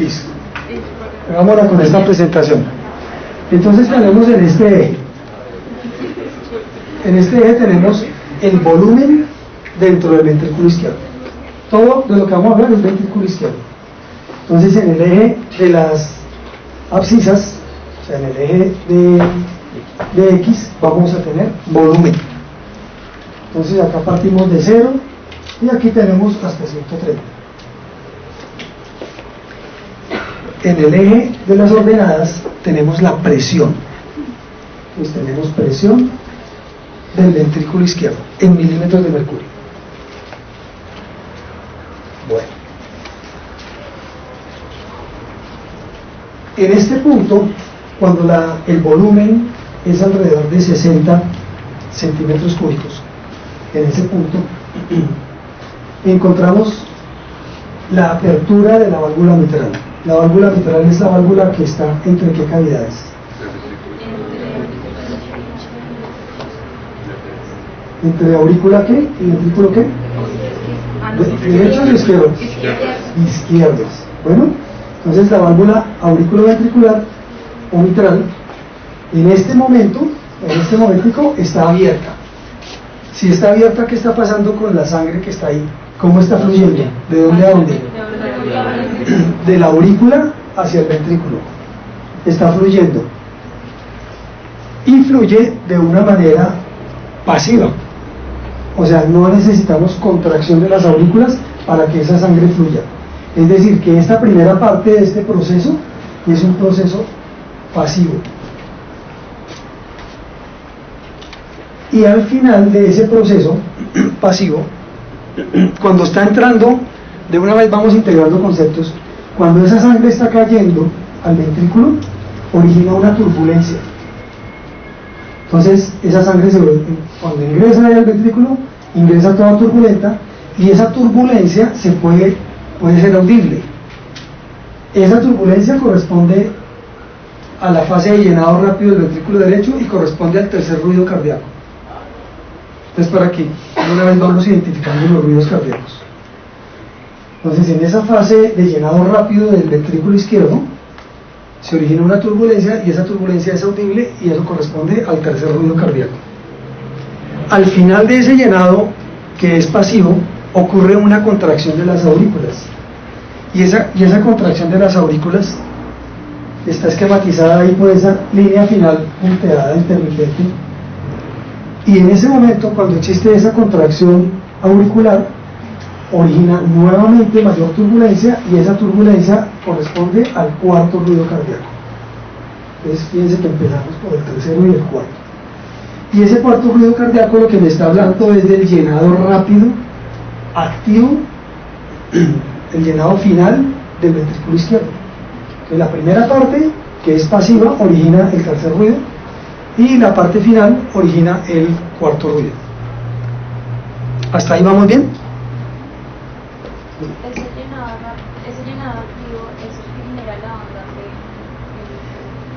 Listo. Hagámosla con esta presentación. Entonces tenemos en este eje. En este eje tenemos el volumen dentro del ventrículo izquierdo. Todo de lo que vamos a hablar es ventrículo izquierdo. Entonces en el eje de las abscisas, o sea en el eje de X, vamos a tener volumen. Entonces acá partimos de 0 y aquí tenemos hasta 130. En el eje de las ordenadas tenemos la presión. Pues tenemos presión del ventrículo izquierdo en milímetros de mercurio. Bueno, en este punto, cuando el volumen es alrededor de 60 centímetros cúbicos, en ese punto encontramos la apertura de la válvula mitral. La válvula mitral es la válvula que está entre ¿qué cavidades? ¿Entre aurícula qué y ventrículo qué? ¿Derechos o izquierdos? Izquierdos. Bueno, entonces la válvula aurículo-ventricular o mitral en este momentico está abierta. Si está abierta, ¿qué está pasando con la sangre que está ahí? ¿Cómo está fluyendo? ¿De dónde a dónde? De la aurícula hacia el ventrículo. Está fluyendo. Y fluye de una manera pasiva. O sea, no necesitamos contracción de las aurículas para que esa sangre fluya. Es decir, que esta primera parte de este proceso es un proceso pasivo. Y al final de ese proceso pasivo, cuando está entrando, de una vez vamos integrando conceptos, cuando esa sangre está cayendo al ventrículo, origina una turbulencia. Entonces, esa sangre, cuando ingresa al ventrículo, ingresa toda turbulenta, y esa turbulencia puede ser audible. Esa turbulencia corresponde a la fase de llenado rápido del ventrículo derecho y corresponde al tercer ruido cardíaco. Entonces, para aquí, una vez vamos identificando los ruidos cardíacos. Entonces, en esa fase de llenado rápido del ventrículo izquierdo, se origina una turbulencia y esa turbulencia es audible y eso corresponde al tercer ruido cardíaco. Al final de ese llenado, que es pasivo, ocurre una contracción de las aurículas. Y esa contracción de las aurículas está esquematizada ahí por esa línea final punteada intermitente. Y en ese momento, cuando existe esa contracción auricular, origina nuevamente mayor turbulencia y esa turbulencia corresponde al cuarto ruido cardíaco. Entonces fíjense que empezamos por el tercero y el cuarto. Y ese cuarto ruido cardíaco lo que me está hablando es del llenado rápido, activo, el llenado final del ventrículo izquierdo. Entonces la primera parte, que es pasiva, origina el tercer ruido y la parte final origina el cuarto ruido. ¿Hasta ahí vamos bien? Ese llenado activo, eso genera la onda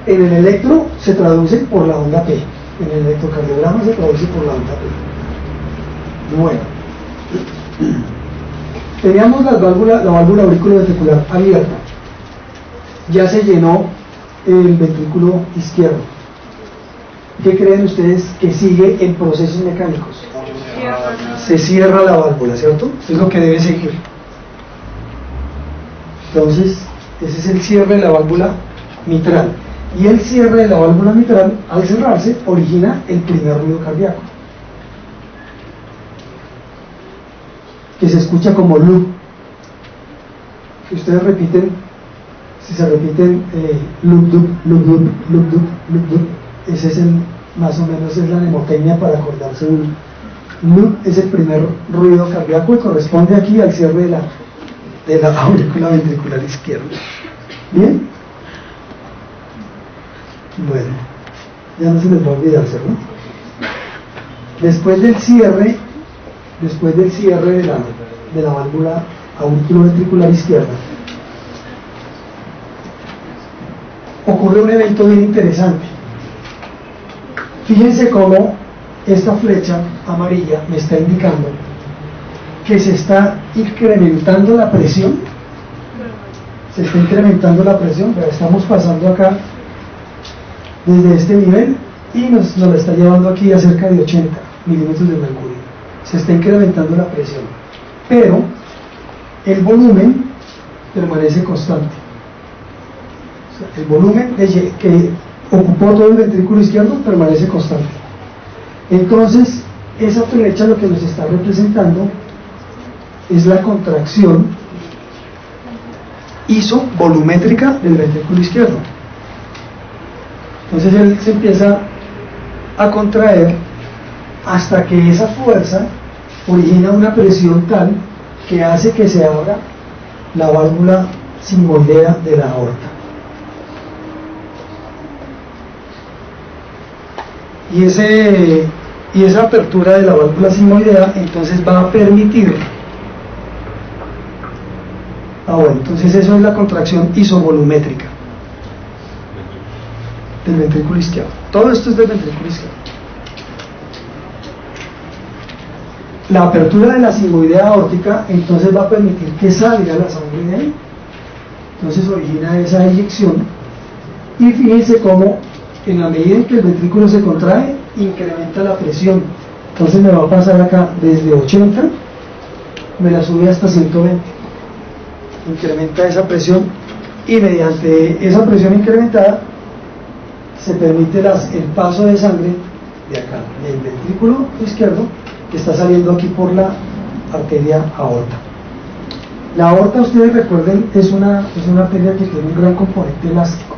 P. En el electro se traduce por la onda P. En el electrocardiograma se traduce por la onda P. Bueno, teníamos la válvula auriculoventricular abierta. Ya se llenó el ventrículo izquierdo. ¿Qué creen ustedes que sigue en procesos mecánicos? Se cierra la válvula, ¿cierto? Es lo que debe seguir. Entonces, ese es el cierre de la válvula mitral. Y el cierre de la válvula mitral, al cerrarse, origina el primer ruido cardíaco, que se escucha como loop. Si ustedes repiten, si se repiten loop, loop, loop, loop, loop, loop, loop, loop, ese es más o menos es la mnemotecnia para acordarse un loop. Es el primer ruido cardíaco y corresponde aquí al cierre de la aurícula ventricular izquierda. ¿Bien? Bueno, ya no se les va a olvidar, ¿no? Después del cierre de la válvula auriculoventricular izquierda, ocurre un evento bien interesante. Fíjense cómo esta flecha amarilla me está indicando que se está incrementando la presión, se está incrementando la presión. Estamos pasando acá desde este nivel y nos la está llevando aquí a cerca de 80 milímetros de mercurio. Se está incrementando la presión, pero el volumen permanece constante. O sea, el volumen que ocupó todo el ventrículo izquierdo permanece constante. Entonces, esa flecha lo que nos está representando es la contracción isovolumétrica del ventrículo izquierdo. Entonces él se empieza a contraer hasta que esa fuerza origina una presión tal que hace que se abra la válvula sigmoidea de la aorta. Y esa apertura de la válvula sigmoidea entonces va a permitir, bueno, entonces eso es la contracción isovolumétrica del ventrículo izquierdo. Todo esto es del ventrículo izquierdo. La apertura de la sigmoidea aórtica entonces va a permitir que salga la sangre de ahí. Entonces origina esa eyección. Y fíjense cómo en la medida en que el ventrículo se contrae, incrementa la presión. Entonces me va a pasar acá desde 80, me la sube hasta 120. Incrementa esa presión y mediante esa presión incrementada se permite el paso de sangre de acá, del ventrículo izquierdo, que está saliendo aquí por la arteria aorta. La aorta, ustedes recuerden, es una arteria que tiene un gran componente elástico.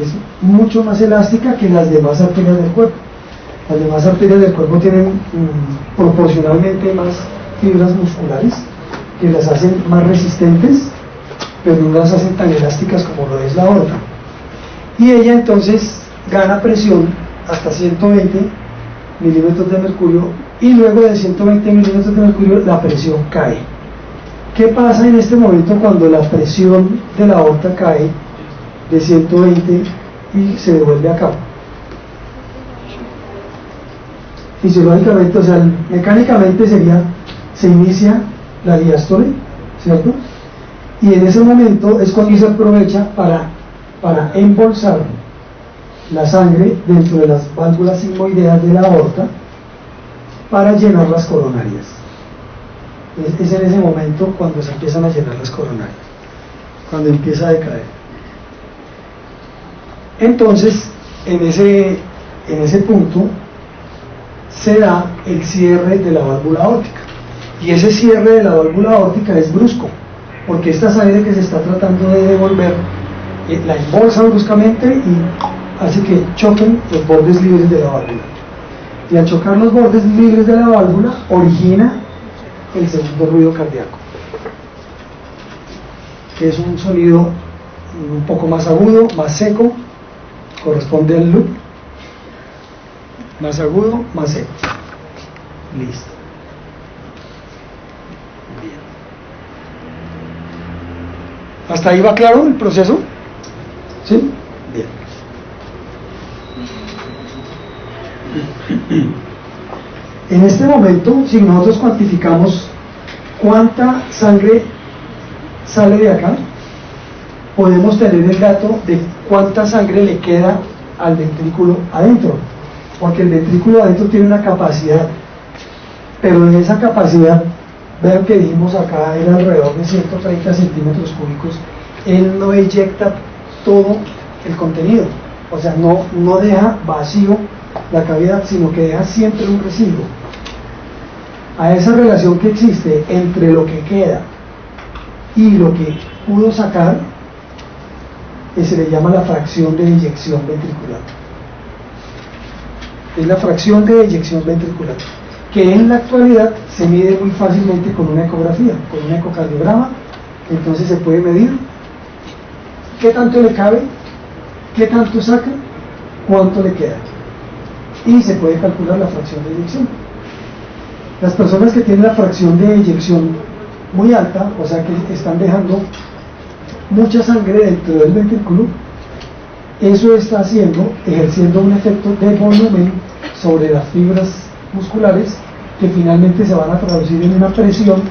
Es mucho más elástica que las demás arterias del cuerpo. Las demás arterias del cuerpo tienen proporcionalmente más fibras musculares que las hacen más resistentes, pero no las hacen tan elásticas como lo es la aorta. Y ella entonces gana presión hasta 120 milímetros de mercurio y luego de 120 milímetros de mercurio la presión cae. ¿Qué pasa en este momento cuando la presión de la aorta cae de 120 y se devuelve acá? Fisiológicamente, o sea, mecánicamente se inicia la diástole, ¿cierto? Y en ese momento es cuando se aprovecha para embolsar la sangre dentro de las válvulas sigmoideas de la aorta para llenar las coronarias. Es en ese momento cuando se empiezan a llenar las coronarias, cuando empieza a decaer. Entonces, en ese punto se da el cierre de la válvula aórtica, y ese cierre de la válvula aórtica es brusco, porque esta sangre que se está tratando de devolver la embolsa bruscamente y hace que choquen los bordes libres de la válvula, y al chocar los bordes libres de la válvula origina el segundo ruido cardíaco, que es un sonido un poco más agudo, más seco, corresponde al loop, más agudo, más seco. Listo. Bien. ¿Hasta ahí va claro el proceso? ¿Sí? Bien. En este momento, si nosotros cuantificamos cuánta sangre sale de acá, podemos tener el dato de cuánta sangre le queda al ventrículo adentro, porque el ventrículo adentro tiene una capacidad, pero en esa capacidad, vean que dijimos acá, era alrededor de 130 centímetros cúbicos. Él no eyecta todo el contenido, o sea, no deja vacío la cavidad, sino que deja siempre un residuo. A esa relación que existe entre lo que queda y lo que pudo sacar, se le llama la fracción de eyección ventricular. Es la fracción de eyección ventricular, que en la actualidad se mide muy fácilmente con una ecografía, con un ecocardiograma. Entonces se puede medir qué tanto le cabe, qué tanto saca, cuánto le queda, y se puede calcular la fracción de eyección. Las personas que tienen la fracción de eyección muy alta, o sea que están dejando mucha sangre dentro del ventrículo, eso está ejerciendo un efecto de volumen sobre las fibras musculares, que finalmente se van a traducir en una presión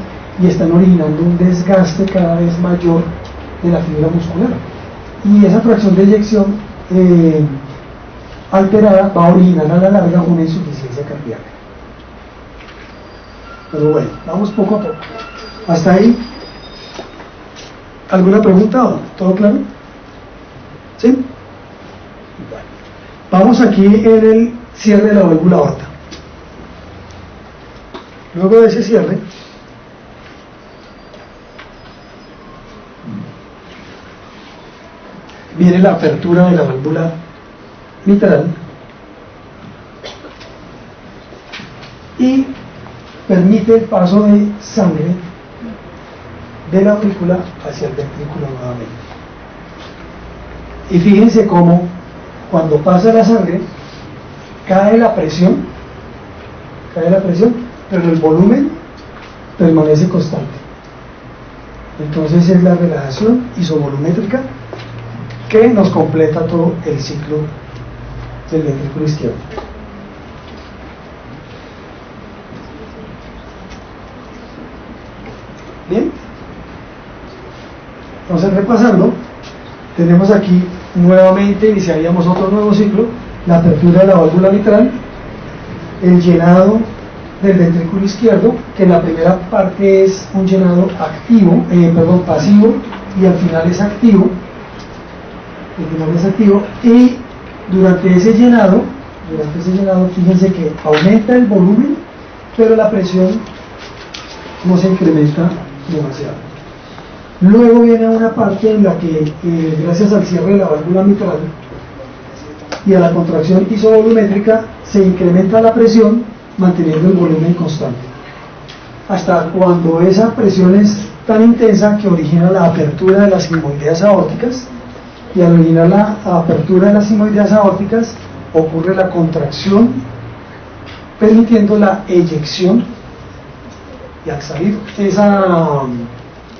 y están originando un desgaste cada vez mayor de la fibra muscular. Y esa fracción de eyección alterada va a originar a la larga una insuficiencia cardíaca. Pero bueno, vamos poco a poco. Hasta ahí. ¿Alguna pregunta? ¿Todo claro? ¿Sí? Bueno. Vamos aquí en el cierre de la válvula aorta. Luego de ese cierre, viene la apertura de la válvula mitral y permite el paso de sangre de la aurícula hacia el ventrículo nuevamente. Y fíjense cómo cuando pasa la sangre cae la presión, pero el volumen permanece constante. Entonces es la relajación isovolumétrica que nos completa todo el ciclo del ventrículo izquierdo. Bien, entonces repasando, tenemos aquí nuevamente, iniciaríamos otro nuevo ciclo, la apertura de la válvula mitral, el llenado del ventrículo izquierdo, que en la primera parte es un llenado pasivo, y al final es activo. Y durante ese llenado, fíjense que aumenta el volumen, pero la presión no se incrementa demasiado. Luego viene una parte en la que, gracias al cierre de la válvula mitral y a la contracción isovolumétrica, se incrementa la presión manteniendo el volumen constante, hasta cuando esa presión es tan intensa que origina la apertura de las sigmoideas aórticas, y al originar la apertura de las sigmoideas aórticas ocurre la contracción permitiendo la eyección, y al salir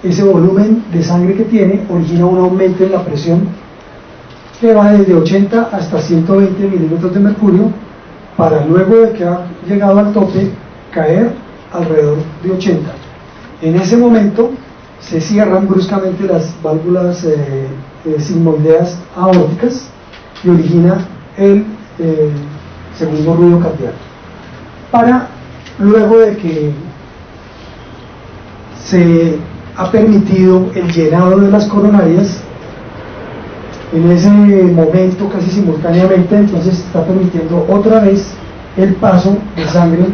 ese volumen de sangre que tiene origina un aumento en la presión que va desde 80 hasta 120 milímetros de mercurio, para luego de que ha llegado al tope caer alrededor de 80. En ese momento se cierran bruscamente las válvulas sigmoideas aórticas y origina el segundo ruido cardíaco, para luego de que se ha permitido el llenado de las coronarias. En ese momento, casi simultáneamente, entonces está permitiendo otra vez el paso de sangre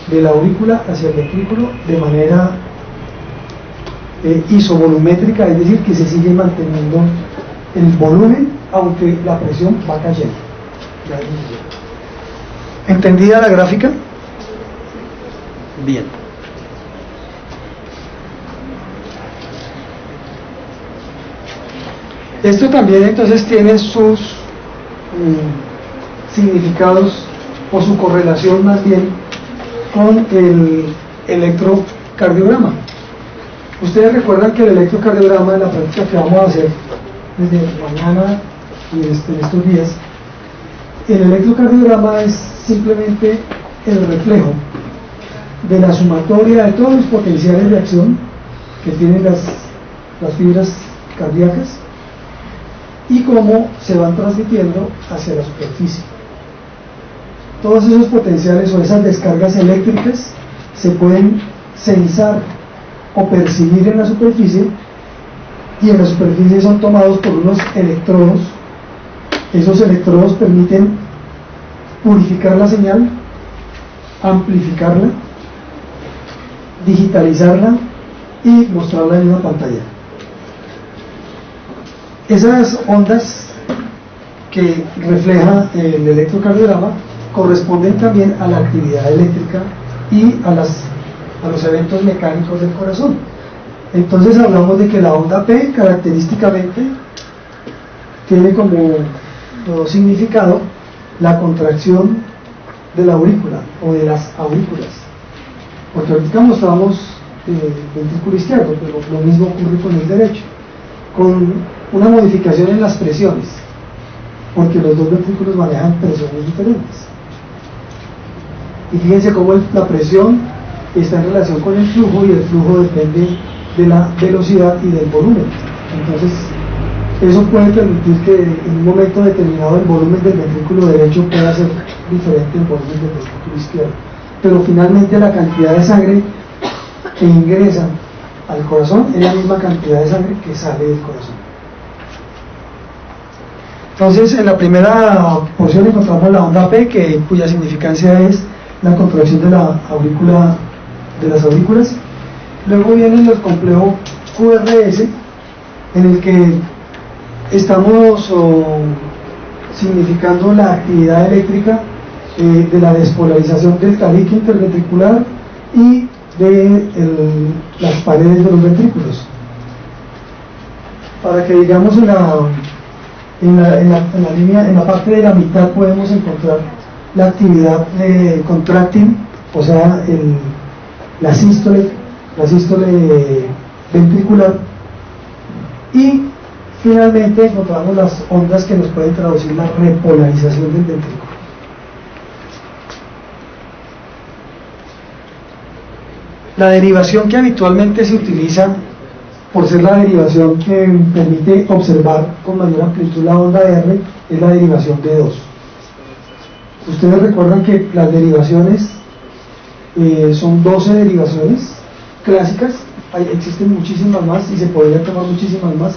de la aurícula hacia el ventrículo de manera isovolumétrica, es decir, que se sigue manteniendo el volumen aunque la presión va cayendo. ¿Entendida la gráfica? Bien. Esto también entonces tiene sus significados, o su correlación más bien, con el electrocardiograma. Ustedes recuerdan que el electrocardiograma, en la práctica que vamos a hacer desde mañana y en estos días, el electrocardiograma es simplemente el reflejo de la sumatoria de todos los potenciales de acción que tienen las fibras cardíacas y cómo se van transmitiendo hacia la superficie. Todos esos potenciales o esas descargas eléctricas se pueden sensar o percibir en la superficie, y en la superficie son tomados por unos electrodos. Esos electrodos permiten purificar la señal, amplificarla, digitalizarla y mostrarla en una pantalla. Esas ondas que refleja el electrocardiograma corresponden también a la actividad eléctrica y a los eventos mecánicos del corazón. Entonces hablamos de que la onda P característicamente tiene como significado la contracción de la aurícula o de las aurículas, porque ahorita mostramos el ventrículo izquierdo, pero lo mismo ocurre con el derecho, con una modificación en las presiones, porque los dos ventrículos manejan presiones diferentes. Y fíjense cómo la presión está en relación con el flujo, y el flujo depende de la velocidad y del volumen. Entonces, eso puede permitir que en un momento determinado el volumen del ventrículo derecho pueda ser diferente al volumen del ventrículo izquierdo. Pero finalmente la cantidad de sangre que ingresa al corazón es la misma cantidad de sangre que sale del corazón. Entonces, en la primera porción encontramos la onda P, cuya significancia es la contracción de la aurícula, de las aurículas. Luego viene el complejo QRS, en el que estamos significando la actividad eléctrica de la despolarización del tabique interventricular y de las paredes de los ventrículos. Para que digamos en la línea, en la parte de la mitad podemos encontrar la actividad contráctil, o sea, la sístole ventricular, y finalmente encontramos las ondas que nos pueden traducir la repolarización del ventrículo. La derivación que habitualmente se utiliza, por ser la derivación que permite observar con mayor amplitud la onda R, es la derivación de 2. Ustedes recuerdan que las derivaciones son 12 derivaciones clásicas, existen muchísimas más y se podrían tomar muchísimas más,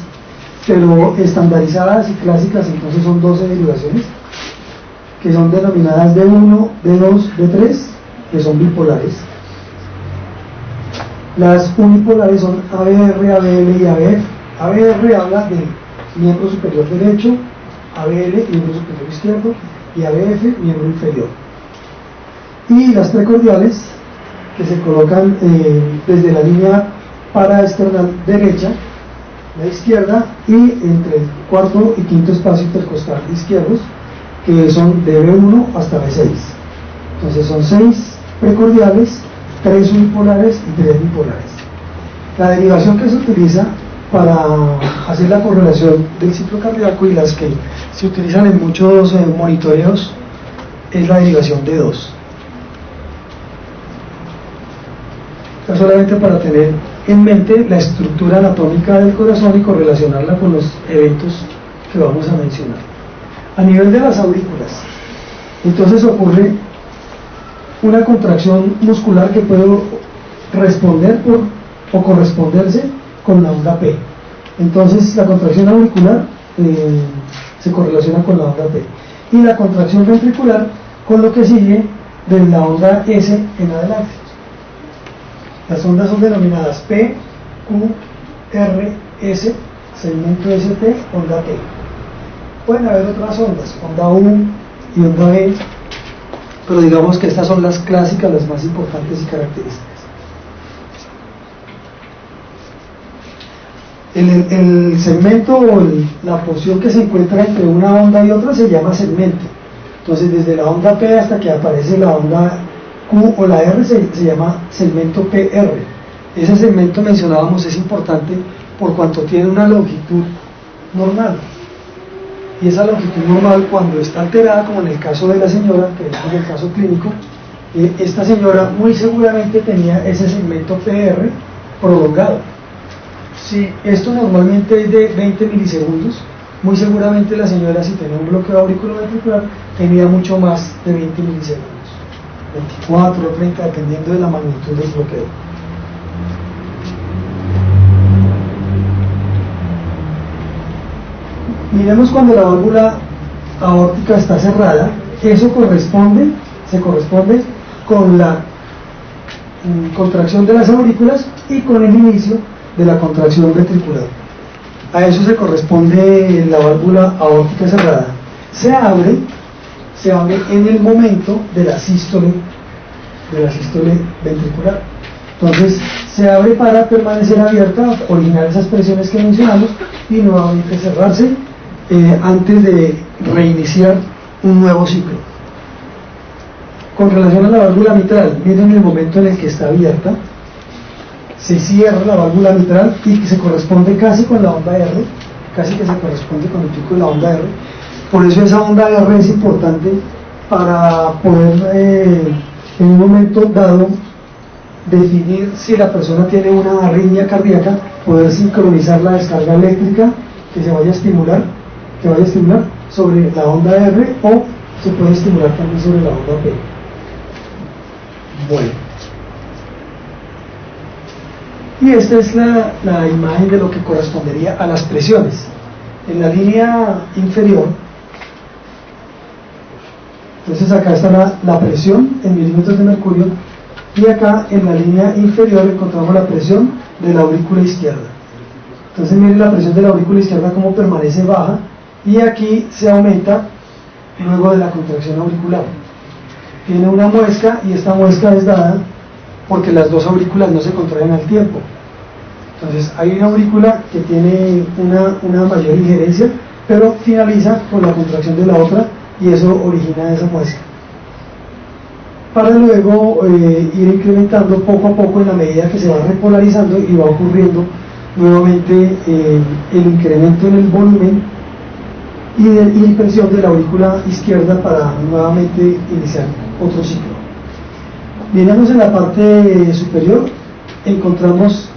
pero estandarizadas y clásicas entonces son 12 derivaciones, que son denominadas D1, D2, D3, que son bipolares. Las unipolares son ABR, ABL y ABF. ABR habla de miembro superior derecho, ABL miembro superior izquierdo y ABF miembro inferior. Y las precordiales, que se colocan desde la línea paraesternal derecha, la izquierda, y entre el cuarto y quinto espacio intercostal izquierdos, que son de B1 hasta B6. Entonces son 6 precordiales, 3 unipolares y 3 bipolares. La derivación que se utiliza para hacer la correlación del ciclo cardíaco y las que se utilizan en muchos monitoreos es la derivación de 2. Solamente para tener en mente la estructura anatómica del corazón y correlacionarla con los eventos que vamos a mencionar. A nivel de las aurículas, entonces ocurre una contracción muscular que puede responder o corresponderse con la onda P. Entonces la contracción auricular se correlaciona con la onda P, y la contracción ventricular con lo que sigue de la onda S en adelante. Las ondas son denominadas P, Q, R, S, segmento ST, onda T. Pueden haber otras ondas, onda U y onda E, pero digamos que estas son las clásicas, las más importantes y características. El segmento o la porción que se encuentra entre una onda y otra se llama segmento. Entonces desde la onda P hasta que aparece la onda Q o la R se llama segmento PR. Ese segmento, mencionábamos, es importante por cuanto tiene una longitud normal, y esa longitud normal, cuando está alterada, como en el caso de la señora, que es el caso clínico, esta señora muy seguramente tenía ese segmento PR prolongado. Si esto normalmente es de 20 milisegundos, muy seguramente la señora, si tenía un bloqueo auriculoventricular, tenía mucho más de 20 milisegundos, 24 o 30, dependiendo de la magnitud del bloqueo. Miremos cuando la válvula aórtica está cerrada, eso se corresponde con la contracción de las aurículas y con el inicio de la contracción ventricular. A eso se corresponde la válvula aórtica cerrada. Se abre en el momento de la sístole ventricular. Entonces se abre para permanecer abierta, originar esas presiones que mencionamos, y nuevamente cerrarse antes de reiniciar un nuevo ciclo. Con relación a la válvula mitral, miren el momento en el que está abierta, se cierra la válvula mitral y que se corresponde casi con la onda R, casi que se corresponde con el pico de la onda R. Por eso esa onda R es importante para poder en un momento dado definir si la persona tiene una arritmia cardíaca, poder sincronizar la descarga eléctrica que se vaya a estimular, sobre la onda R, o se puede estimular también sobre la onda P. Bueno, y esta es la imagen de lo que correspondería a las presiones. En la línea inferior, entonces acá está la presión en milímetros de mercurio, y acá en la línea inferior encontramos la presión de la aurícula izquierda. Entonces miren la presión de la aurícula izquierda como permanece baja, y aquí se aumenta luego de la contracción auricular. Tiene una muesca, y esta muesca es dada porque las dos aurículas no se contraen al tiempo. Entonces hay una aurícula que tiene una mayor injerencia, pero finaliza con la contracción de la otra, y eso origina esa muesca, para luego ir incrementando poco a poco en la medida que se va repolarizando y va ocurriendo nuevamente el incremento en el volumen y presión de la aurícula izquierda para nuevamente iniciar otro ciclo. Miramos en la parte superior, encontramos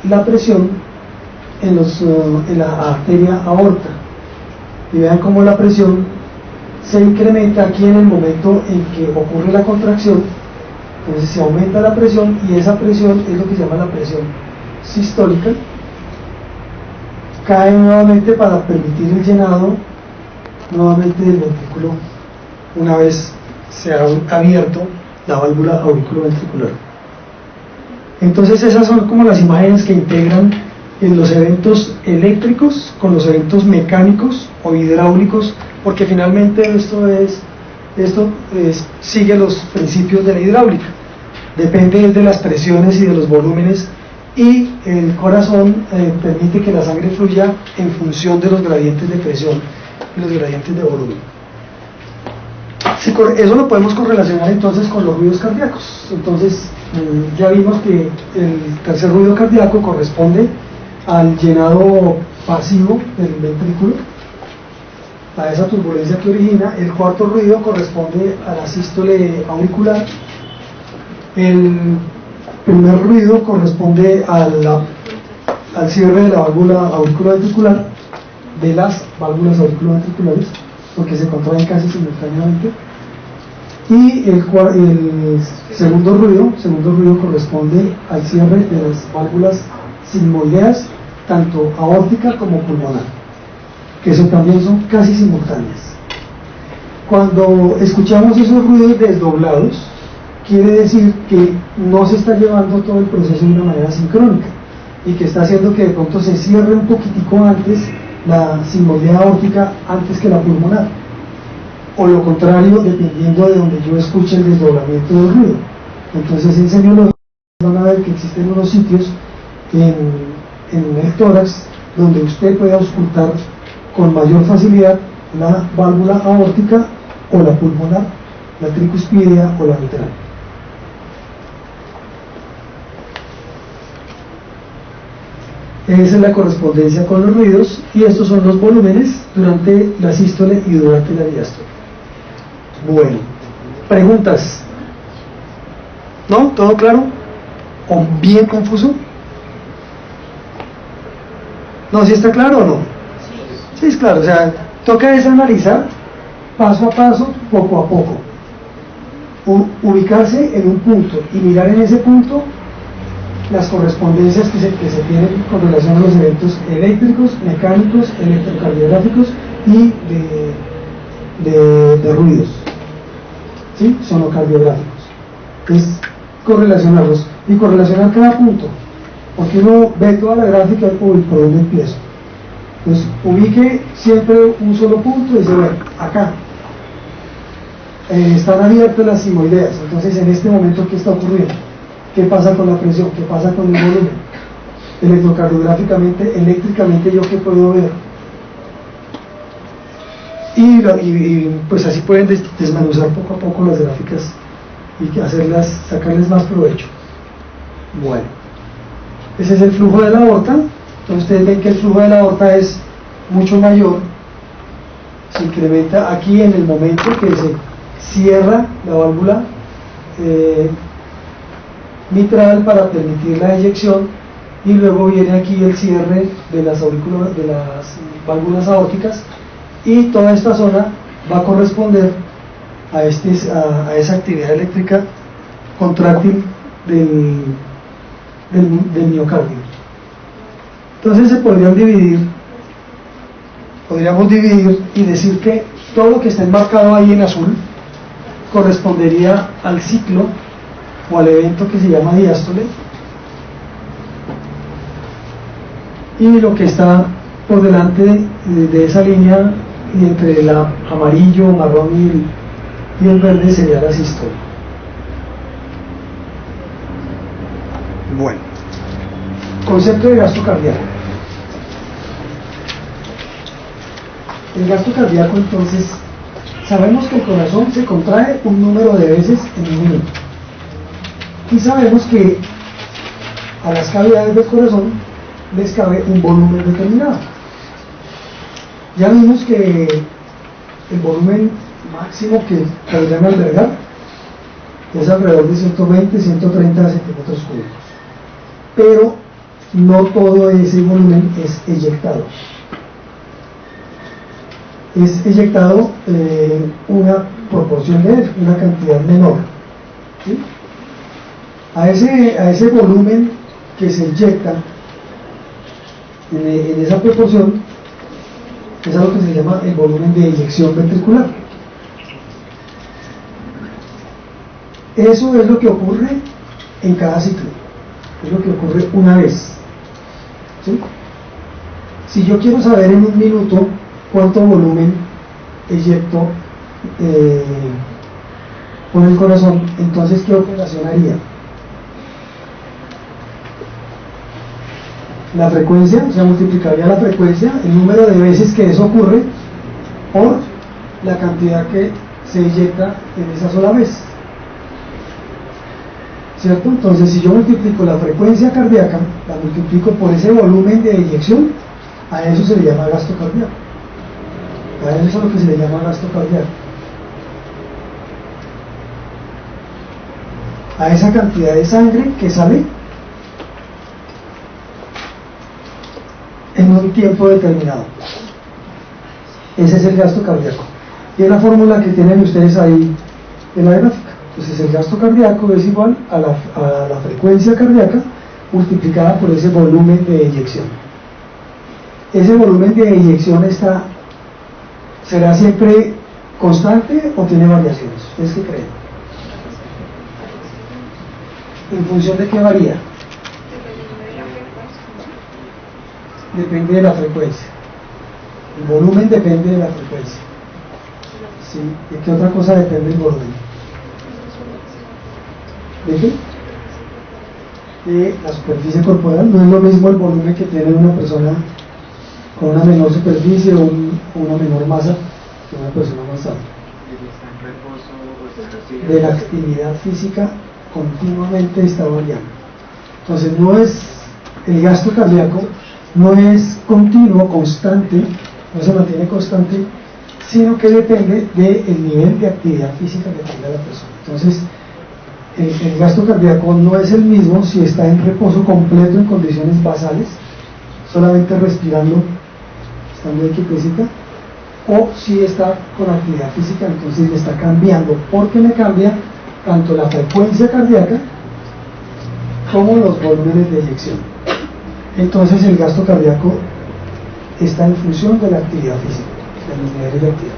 la presión en la arteria aorta, y vean cómo la presión se incrementa aquí en el momento en que ocurre la contracción. Entonces se aumenta la presión, y esa presión es lo que se llama la presión sistólica. Cae nuevamente para permitir el llenado nuevamente del ventrículo una vez se ha abierto la válvula auriculoventricular. Entonces esas son como las imágenes que integran en los eventos eléctricos con los eventos mecánicos o hidráulicos, porque finalmente esto sigue los principios de la hidráulica. Depende de las presiones y de los volúmenes, y el corazón permite que la sangre fluya en función de los gradientes de presión y los gradientes de volumen. Eso lo podemos correlacionar entonces con los ruidos cardíacos. Entonces ya vimos que el tercer ruido cardíaco corresponde al llenado pasivo del ventrículo, a esa turbulencia que origina. El cuarto ruido corresponde a la sístole auricular. El primer ruido corresponde al cierre de la válvula auriculoventricular, de las válvulas auriculoventriculares, porque se contraen casi simultáneamente. Y el segundo ruido corresponde al cierre de las válvulas sigmoideas, tanto aórtica como pulmonar, que eso también son casi simultáneas. Cuando escuchamos esos ruidos desdoblados, quiere decir que no se está llevando todo el proceso de una manera sincrónica, y que está haciendo que de pronto se cierre un poquitico antes la sigmoidea aórtica antes que la pulmonar, o lo contrario, dependiendo de donde yo escuche el desdoblamiento del ruido. Entonces en semiología van a ver que existen unos sitios en el tórax donde usted puede auscultar con mayor facilidad la válvula aórtica o la pulmonar, la tricuspidea o la mitral. Esa es la correspondencia con los ruidos, y estos son los volúmenes durante la sístole y durante la diástole. Bueno, preguntas. ¿No? ¿Todo claro? ¿O bien confuso? ¿No? ¿Sí está claro o no? Sí, es claro. O sea, toca es analizar paso a paso, poco a poco. Ubicarse en un punto y mirar en ese punto las correspondencias que se tienen con relación a los eventos eléctricos, mecánicos, electrocardiográficos y de ruidos, ¿sí? Sonocardiográficos. Es correlacionarlos y correlacionar cada punto, porque uno ve toda la gráfica y uy, ¿por dónde empiezo? Pues ubique siempre un solo punto y dice, bueno, acá están abiertas las sigmoideas. Entonces en este momento, ¿qué está ocurriendo? ¿Qué pasa con la presión? ¿Qué pasa con el volumen? Electrocardiográficamente, eléctricamente, ¿yo qué puedo ver? Y pues así pueden desmenuzar poco a poco las gráficas y sacarles más provecho. Bueno, ese es el flujo de la aorta. Entonces ustedes ven que el flujo de la aorta es mucho mayor, se incrementa aquí en el momento que se cierra la válvula mitral para permitir la eyección, y luego viene aquí el cierre de las válvulas aórticas, y toda esta zona va a corresponder a esa actividad eléctrica contráctil del miocardio. Entonces podríamos dividir y decir que todo lo que está enmarcado ahí en azul correspondería al ciclo o al evento que se llama diástole, y lo que está por delante de esa línea y entre el amarillo, marrón y el verde sería la sístole. Bueno, concepto de gasto cardíaco. El gasto cardíaco, entonces, sabemos que el corazón se contrae un número de veces en un minuto, y sabemos que a las cavidades del corazón les cabe un volumen determinado. Ya vimos que el volumen máximo que podrían albergar es alrededor de 120, 130 centímetros cúbicos, pero no todo ese volumen es eyectado. Es eyectado una proporción de él, una cantidad menor, ¿sí? A ese volumen que se inyecta en esa proporción es algo que se llama el volumen de eyección ventricular. Eso es lo que ocurre en cada ciclo, es lo que ocurre una vez, ¿sí? Si yo quiero saber en un minuto cuánto volumen eyecto con el corazón, entonces ¿qué operación haría? La frecuencia, o sea, multiplicaría la frecuencia, el número de veces que eso ocurre, por la cantidad que se eyecta en esa sola vez, ¿cierto? Entonces, si yo multiplico la frecuencia cardíaca, la multiplico por ese volumen de eyección, a eso se le llama gasto cardíaco. A eso es lo que se le llama gasto cardíaco. A esa cantidad de sangre que sale en un tiempo determinado. Ese es el gasto cardíaco. Y es la fórmula que tienen ustedes ahí en la gráfica. Entonces el gasto cardíaco es igual a la frecuencia cardíaca multiplicada por ese volumen de eyección. Ese volumen de eyección ¿será siempre constante o tiene variaciones? ¿Ustedes qué creen? ¿En función de qué varía? Depende de la frecuencia. El volumen depende de la frecuencia. ¿Sí? ¿De qué otra cosa depende el volumen? ¿De qué? De la superficie corporal. No es lo mismo el volumen que tiene una persona con una menor superficie o una menor masa que una persona más alta. De la actividad física continuamente está variando. Entonces el gasto cardíaco no es continuo, constante, no se mantiene constante, sino que depende del nivel de actividad física que tenga la persona. Entonces el gasto cardíaco no es el mismo si está en reposo completo en condiciones basales, solamente respirando, estando de quietecita, o si está con actividad física, entonces le está cambiando, porque le cambia tanto la frecuencia cardíaca como los volúmenes de eyección. Entonces el gasto cardíaco está en función de la actividad física, de los niveles de actividad.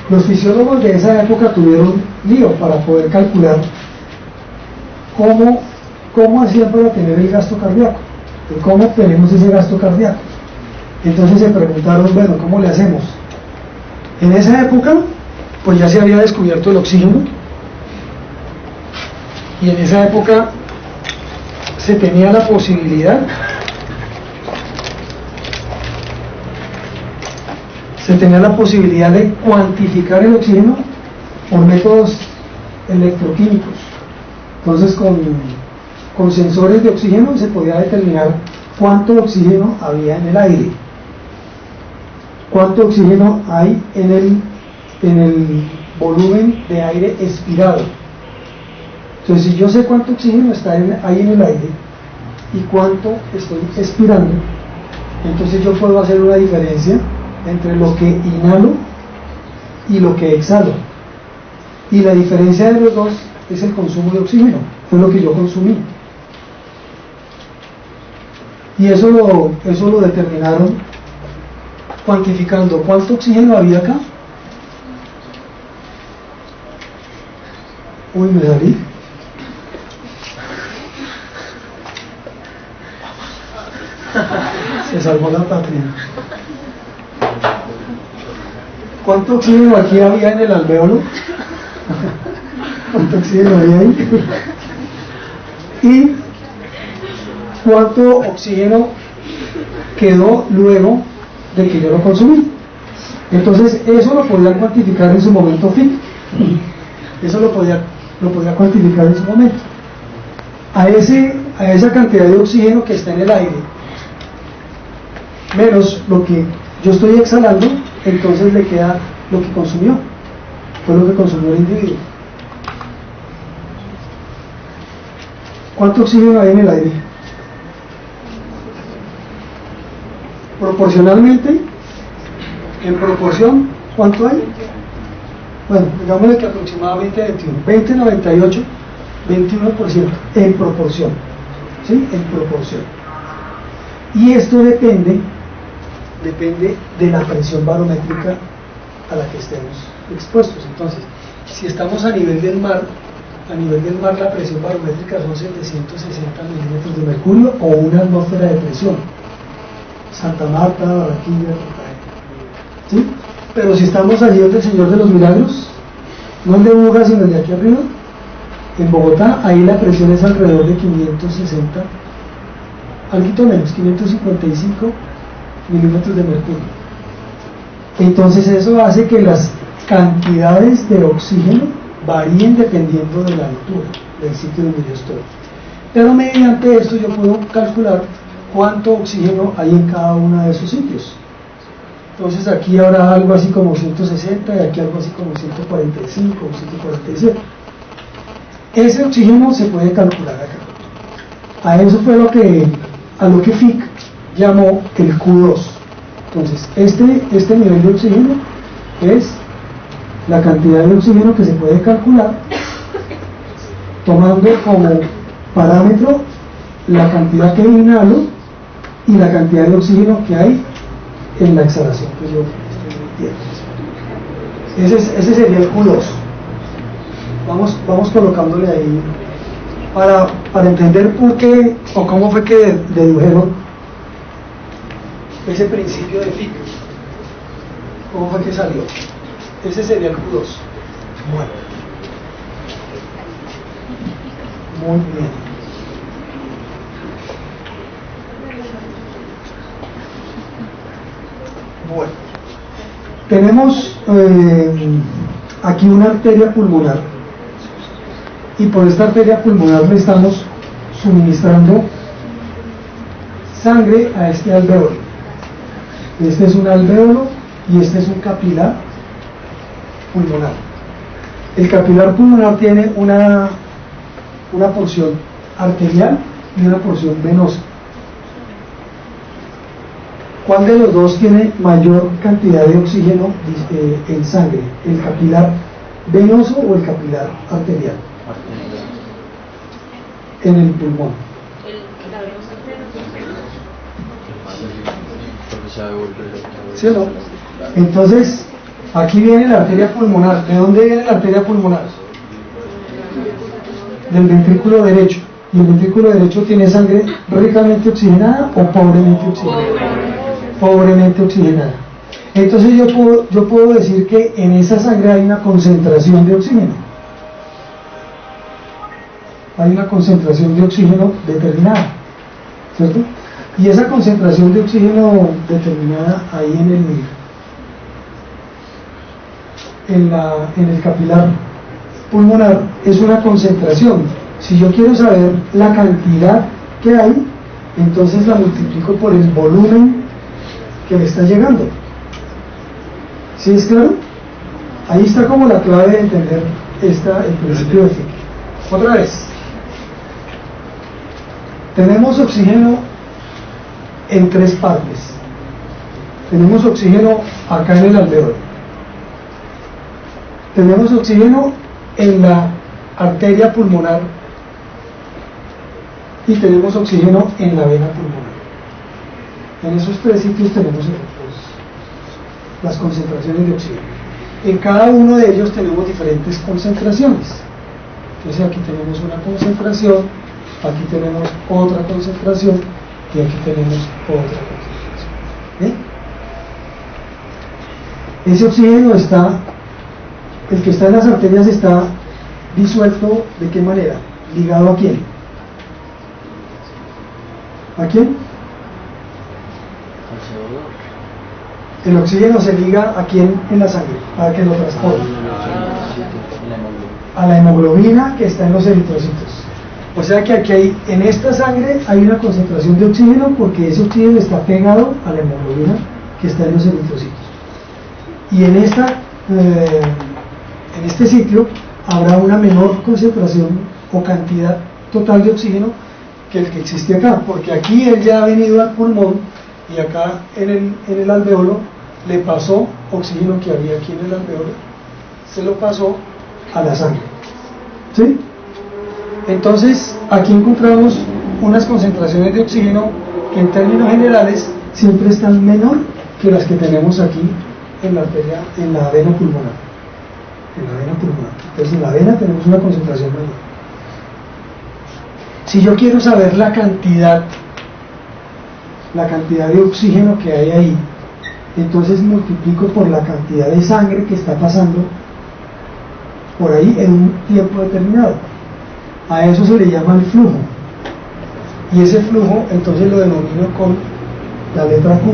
Los fisiólogos de esa época tuvieron lío para poder calcular cómo hacían para tener el gasto cardíaco, y cómo obtenemos ese gasto cardíaco. Entonces se preguntaron, bueno, ¿cómo le hacemos? En esa época, pues ya se había descubierto el oxígeno, y en esa época se tenía la posibilidad de cuantificar el oxígeno por métodos electroquímicos. Entonces con sensores de oxígeno se podía determinar cuánto oxígeno había en el aire, cuánto oxígeno hay en el volumen de aire expirado. Entonces, si yo sé cuánto oxígeno está ahí en el aire y cuánto estoy expirando, entonces yo puedo hacer una diferencia entre lo que inhalo y lo que exhalo. Y la diferencia de los dos es el consumo de oxígeno, fue lo que yo consumí. Y eso lo determinaron cuantificando cuánto oxígeno había acá. Uy, me salí. Se salvó la patria. ¿Cuánto oxígeno aquí había en el alvéolo? ¿Cuánto oxígeno había ahí? ¿Y cuánto oxígeno quedó luego de que yo lo consumí? Entonces, eso lo podían cuantificar en su momento FIC. Eso lo podía cuantificar en su momento. A esa cantidad de oxígeno que está en el aire, menos lo que yo estoy exhalando, entonces le queda lo que consumió, fue lo que consumió el individuo. ¿Cuánto oxígeno hay en el aire? Proporcionalmente, en proporción, ¿cuánto hay? Bueno, digámosle que aproximadamente 21, 20, 98, 21%, en proporción, ¿sí? En proporción. Y esto depende de la presión barométrica a la que estemos expuestos. Entonces, si estamos a nivel del mar la presión barométrica son 760 milímetros de mercurio o una atmósfera de presión. Santa Marta, Barranquilla, Cartagena, ¿sí? Pero si estamos allí donde el Señor de los Milagros, no el de Buga, sino el de aquí arriba, en Bogotá, ahí la presión es alrededor de 560, algo menos, 555 milímetros de mercurio. Entonces eso hace que las cantidades de oxígeno varíen dependiendo de la altura del sitio donde yo estoy. Pero mediante esto yo puedo calcular cuánto oxígeno hay en cada uno de esos sitios. Entonces aquí habrá algo así como 160 y aquí algo así como 145 o 147. Ese oxígeno se puede calcular acá. A eso fue a lo que FIC llamó el Q2. Entonces este nivel de oxígeno es la cantidad de oxígeno que se puede calcular tomando como parámetro la cantidad que inhalo y la cantidad de oxígeno que hay en la exhalación que yo estoy emitiendo. Ese sería el Q2. Vamos colocándole ahí para entender por qué o cómo fue que dedujeron ese principio de FIC. ¿Cómo fue que salió? Ese sería el Q2. Bueno. Muy bien. Bueno. Tenemos aquí una arteria pulmonar y por esta arteria pulmonar le estamos suministrando sangre a este alvéolo. Este es un alvéolo y este es un capilar pulmonar. El capilar pulmonar tiene una porción arterial y una porción venosa. ¿Cuál de los dos tiene mayor cantidad de oxígeno en sangre? ¿El capilar venoso o el capilar arterial? En el pulmón. ¿Sí o no? Entonces, aquí viene la arteria pulmonar. ¿De dónde viene la arteria pulmonar? Del ventrículo derecho. ¿Y el ventrículo derecho tiene sangre ricamente oxigenada o pobremente oxigenada? Pobremente oxigenada. Entonces yo puedo decir que en esa sangre hay una concentración de oxígeno. Hay una concentración de oxígeno determinada, ¿cierto? Y esa concentración de oxígeno determinada ahí en el capilar pulmonar es una concentración. Si yo quiero saber la cantidad que hay, entonces la multiplico por el volumen que me está llegando. ¿Sí es claro? Ahí está como la clave de entender el principio de Fick. Otra vez, tenemos oxígeno en tres partes. Tenemos oxígeno acá en el alveolo, tenemos oxígeno en la arteria pulmonar y tenemos oxígeno en la vena pulmonar. En esos tres sitios tenemos las concentraciones de oxígeno. En cada uno de ellos tenemos diferentes concentraciones. Entonces aquí tenemos una concentración, aquí tenemos otra concentración y aquí tenemos otra concentración. ¿Bien? Ese oxígeno está, el que está en las arterias está disuelto, ¿de qué manera? ¿Ligado a quién? ¿A quién? El oxígeno se liga a quién en la sangre, para que lo transporte. A la hemoglobina que está en los eritrocitos. O sea que aquí hay, en esta sangre hay una concentración de oxígeno porque ese oxígeno está pegado a la hemoglobina que está en los eritrocitos. Y en este sitio habrá una menor concentración o cantidad total de oxígeno que el que existe acá, porque aquí él ya ha venido al pulmón y acá en el alveolo le pasó oxígeno que había aquí en el alveolo, se lo pasó a la sangre. ¿Sí? Entonces aquí encontramos unas concentraciones de oxígeno que en términos generales siempre están menor que las que tenemos aquí en la arteria, en la vena pulmonar. En la vena pulmonar. Entonces en la vena tenemos una concentración mayor. Si yo quiero saber la cantidad de oxígeno que hay ahí, entonces multiplico por la cantidad de sangre que está pasando por ahí en un tiempo determinado. A eso se le llama el flujo. Y ese flujo entonces lo denomino con la letra Q.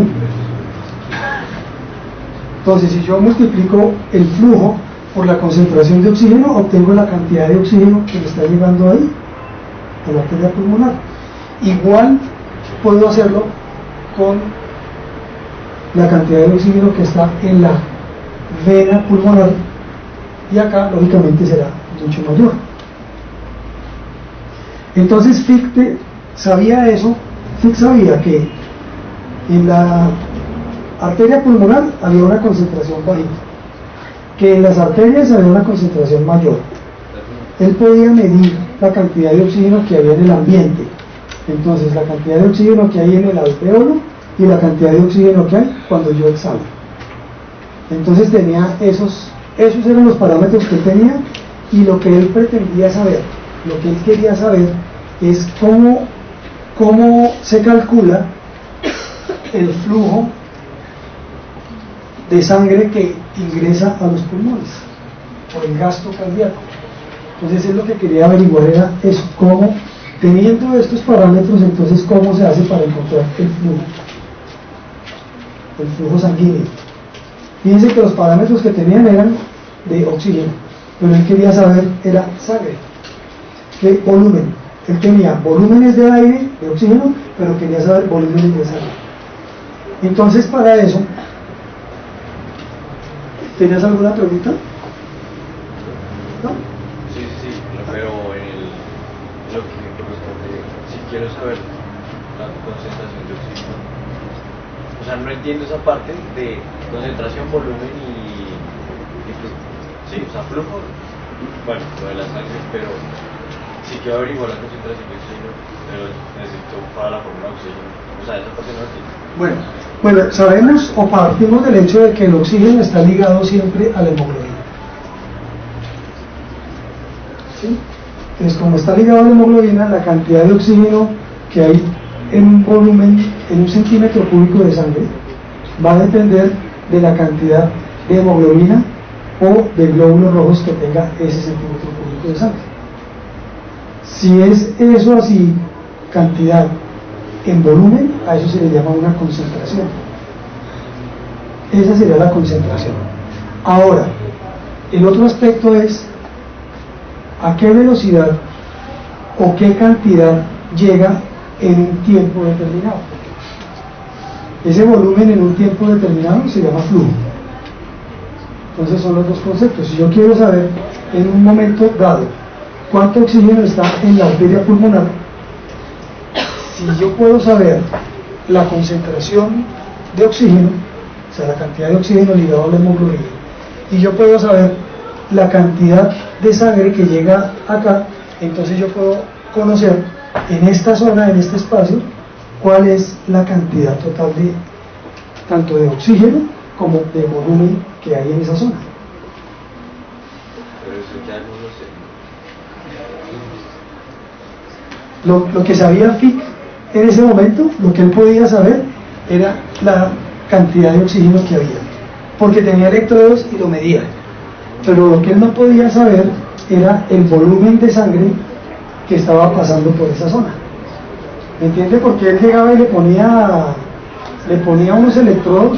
Entonces si yo multiplico el flujo por la concentración de oxígeno, obtengo la cantidad de oxígeno que me está llegando ahí a la arteria pulmonar. Igual puedo hacerlo con la cantidad de oxígeno que está en la vena pulmonar, y acá lógicamente será mucho mayor. Entonces Fick sabía eso. Fick sabía que en la arteria pulmonar había una concentración bajita, que en las arterias había una concentración mayor. Él podía medir la cantidad de oxígeno que había en el ambiente, entonces la cantidad de oxígeno que hay en el alveolo y la cantidad de oxígeno que hay cuando yo exhalo. Entonces tenía esos eran los parámetros que tenía, y lo que él pretendía saber, lo que él quería saber es cómo se calcula el flujo de sangre que ingresa a los pulmones, o el gasto cardíaco. Entonces él lo que quería averiguar era eso, cómo, teniendo estos parámetros, entonces cómo se hace para encontrar el flujo sanguíneo. Fíjense que los parámetros que tenían eran de oxígeno, pero él quería saber era sangre, qué volumen. Él tenía volúmenes de aire, de oxígeno, pero quería saber volúmenes de sangre. Entonces para eso, ¿tenías alguna pregunta? ¿No? Sí, pero lo que me corresponde, si quiero saber la concentración de oxígeno, o sea, no entiendo esa parte de concentración, volumen y flujo. Sí, o sea, flujo, bueno, lo de la sangre, pero si quiero averiguar la concentración de oxígeno, pero necesito para la fórmula de oxígeno, o sea, esa parte no la entiendo. Bueno, sabemos o partimos del hecho de que el oxígeno está ligado siempre a la hemoglobina. ¿Sí? Entonces, como está ligado a la hemoglobina, la cantidad de oxígeno que hay en un volumen, en un centímetro cúbico de sangre, va a depender de la cantidad de hemoglobina o de glóbulos rojos que tenga ese centímetro cúbico de sangre. Si es eso así, cantidad en volumen, a eso se le llama una concentración. Esa sería la concentración. Ahora, el otro aspecto es a qué velocidad o qué cantidad llega en un tiempo determinado. Ese volumen en un tiempo determinado se llama flujo. Entonces son los dos conceptos. Si yo quiero saber en un momento dado cuánto oxígeno está en la arteria pulmonar, si yo puedo saber la concentración de oxígeno, o sea, la cantidad de oxígeno ligado a la hemoglobina, y yo puedo saber la cantidad de sangre que llega acá, entonces yo puedo conocer en esta zona, en este espacio, cuál es la cantidad total de tanto de oxígeno como de volumen que hay en esa zona. Pero eso ya no lo sé. Lo que sabía Fick en ese momento, lo que él podía saber era la cantidad de oxígeno que había, porque tenía electrodos y lo medía, pero lo que él no podía saber era el volumen de sangre que estaba pasando por esa zona. ¿Me entiende? Porque él llegaba y le ponía unos electrodos,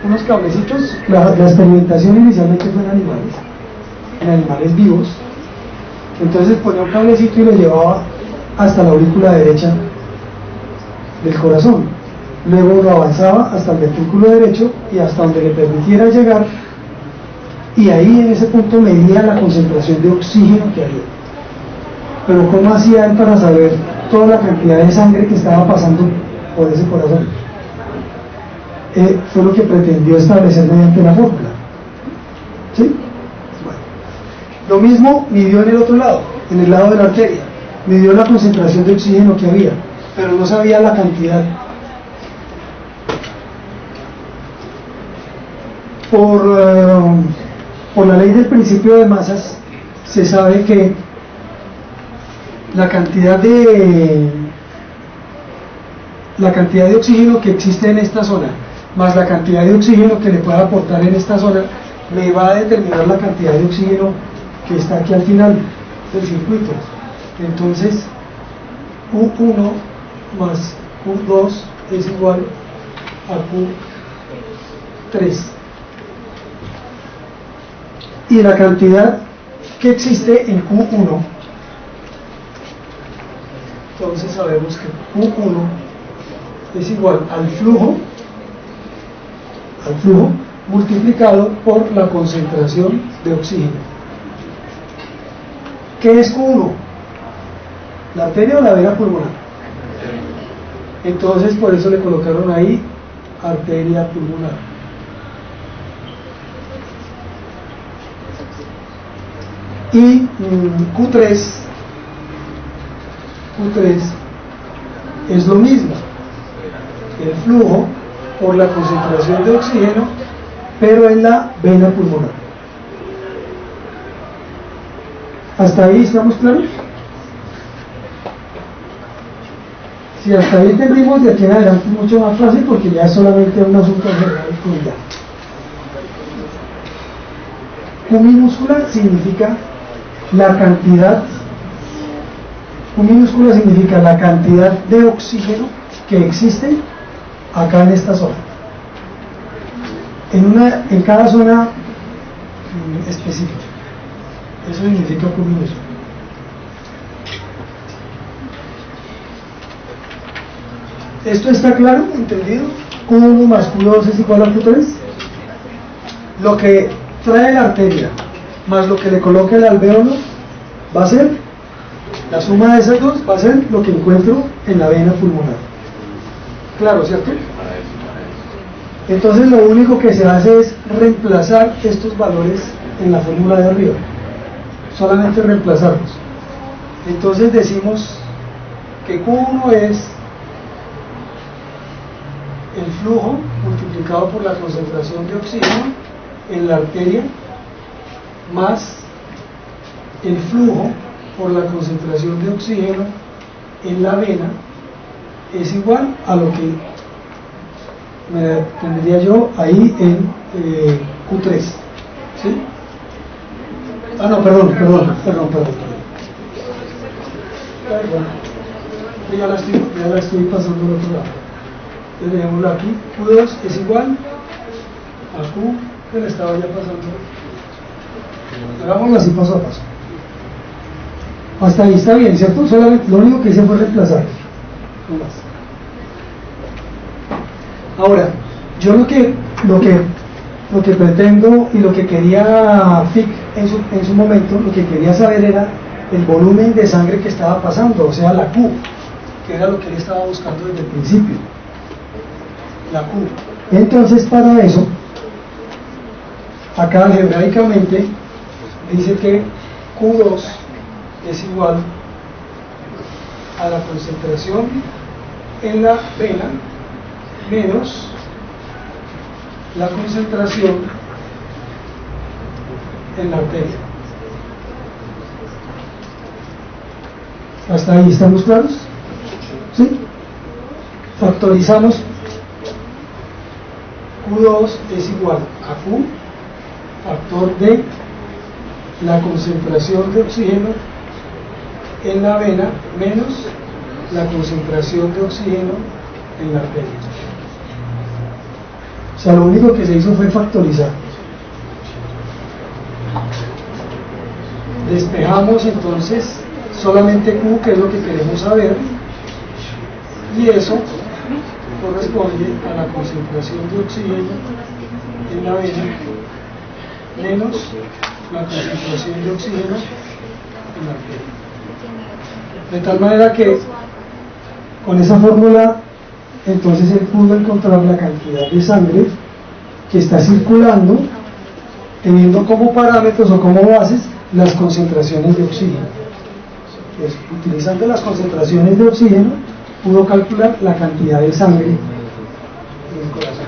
unos cablecitos. La experimentación inicialmente fue en animales vivos. Entonces ponía un cablecito y lo llevaba hasta la aurícula derecha del corazón. Luego lo avanzaba hasta el ventrículo derecho y hasta donde le permitiera llegar, y ahí en ese punto medía la concentración de oxígeno que había. Pero ¿cómo hacía él para saber toda la cantidad de sangre que estaba pasando por ese corazón? Fue lo que pretendió establecer mediante la fórmula. ¿Sí? Bueno. Lo mismo midió en el otro lado, en el lado de la arteria. Midió la concentración de oxígeno que había, pero no sabía la cantidad. Por la ley del principio de masas, se sabe que la cantidad de oxígeno que existe en esta zona más la cantidad de oxígeno que le pueda aportar en esta zona me va a determinar la cantidad de oxígeno que está aquí al final del circuito. Entonces Q1 más Q2 es igual a Q3, y la cantidad que existe en Q1, entonces sabemos que Q1 es igual al flujo multiplicado por la concentración de oxígeno. ¿Qué es Q1? ¿La arteria o la vena pulmonar? Entonces por eso le colocaron ahí arteria pulmonar. Y Q3 es lo mismo, el flujo por la concentración de oxígeno, pero en la vena pulmonar. ¿Hasta ahí estamos claros? Si hasta ahí entendimos, de aquí en adelante es mucho más fácil, porque ya es solamente un asunto general y ya. Q minúscula significa la cantidad, Q minúscula significa la cantidad de oxígeno que existe acá en esta zona, en cada zona específica. Eso significa Q minúscula. ¿Esto está claro? ¿Entendido? Q1 más Q2 es igual a Q3. Lo que trae la arteria más lo que le coloque el alvéolo va a ser, la suma de esas dos va a ser lo que encuentro en la vena pulmonar. Claro, ¿cierto? Entonces lo único que se hace es reemplazar estos valores en la fórmula de arriba, solamente reemplazarlos. Entonces decimos que Q1 es el flujo multiplicado por la concentración de oxígeno en la arteria más el flujo por la concentración de oxígeno en la vena es igual a lo que me tendría yo ahí en Q3. ¿Sí? Ah, no, perdón. Ya la estoy pasando al otro lado. Entonces dejémoslo aquí. Q2 es igual a Q que le estaba ya pasando. Hagámoslo así paso a paso. Hasta ahí está bien, ¿cierto? Solamente lo único que hice fue reemplazar. no más. Ahora, yo lo que pretendo y lo que quería Fick en su momento, lo que quería saber era el volumen de sangre que estaba pasando, o sea, la Q, que era lo que él estaba buscando desde el principio, la Q. Entonces, para eso, acá algebraicamente dice que Q2 es igual a la concentración en la vena menos la concentración en la arteria. ¿Hasta ahí estamos claros? ¿Sí? Factorizamos. Q2 es igual a Q, factor de la concentración de oxígeno en la vena menos la concentración de oxígeno en la arteria. O sea, lo único que se hizo fue factorizar. Despejamos entonces solamente Q, que es lo que queremos saber, y eso corresponde a la concentración de oxígeno en la vena menos la concentración de oxígeno en la arteria. De tal manera que con esa fórmula entonces él pudo encontrar la cantidad de sangre que está circulando, teniendo como parámetros o como bases las concentraciones de oxígeno. Pues, utilizando las concentraciones de oxígeno, pudo calcular la cantidad de sangre en el corazón.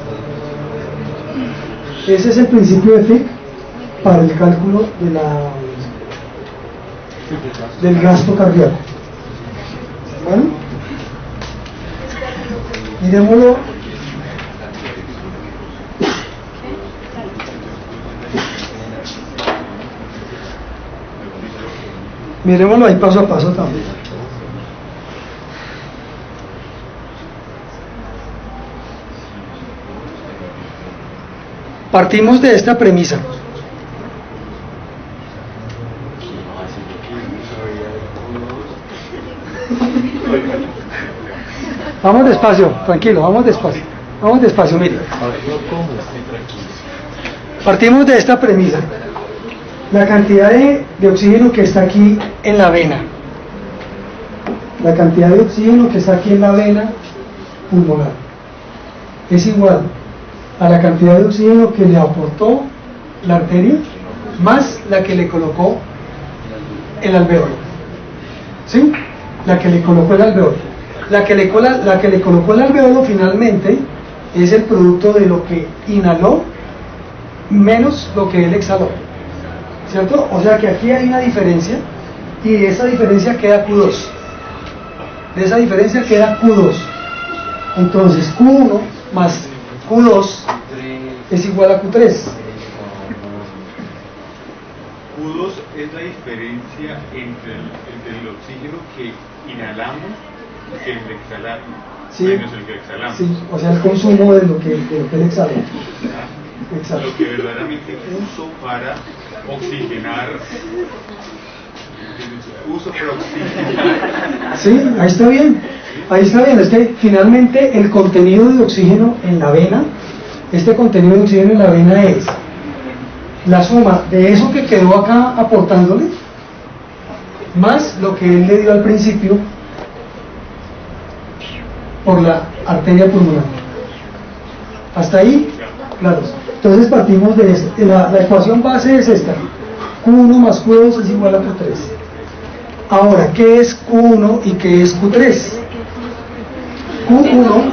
Ese es el principio de Fick para el cálculo de del gasto cardíaco. Bueno, miremoslo. Miremoslo ahí paso a paso también. Partimos de esta premisa. Vamos despacio, tranquilo, vamos despacio, mire. Partimos de esta premisa. La cantidad de oxígeno que está aquí en la vena, la cantidad de oxígeno que está aquí en la vena pulmonar es igual a la cantidad de oxígeno que le aportó la arteria más la que le colocó el alveolo. ¿Sí? La que le colocó el alveolo. La que le colocó el alveolo finalmente es el producto de lo que inhaló menos lo que él exhaló, ¿cierto? O sea que aquí hay una diferencia y de esa diferencia queda Q2. De esa diferencia queda Q2. Entonces Q1 más Q2 es igual a Q3. Q2 es la diferencia entre el oxígeno que inhalamos y el exhalamos, Sí, menos el que exhalamos. sí, o sea el consumo de lo que él exhaló. Exacto. Lo que verdaderamente uso para oxigenar. Sí, ahí está bien. Ahí está bien. Es que finalmente el contenido de oxígeno en la vena, este contenido de oxígeno en la vena es la suma de eso que quedó acá aportándole, más lo que él le dio al principio por la arteria pulmonar. ¿Hasta ahí? Claro. Entonces partimos de esto. La ecuación base es esta. Q1 más Q2 es igual a Q3. Ahora, ¿qué es Q1 y qué es Q3? Q1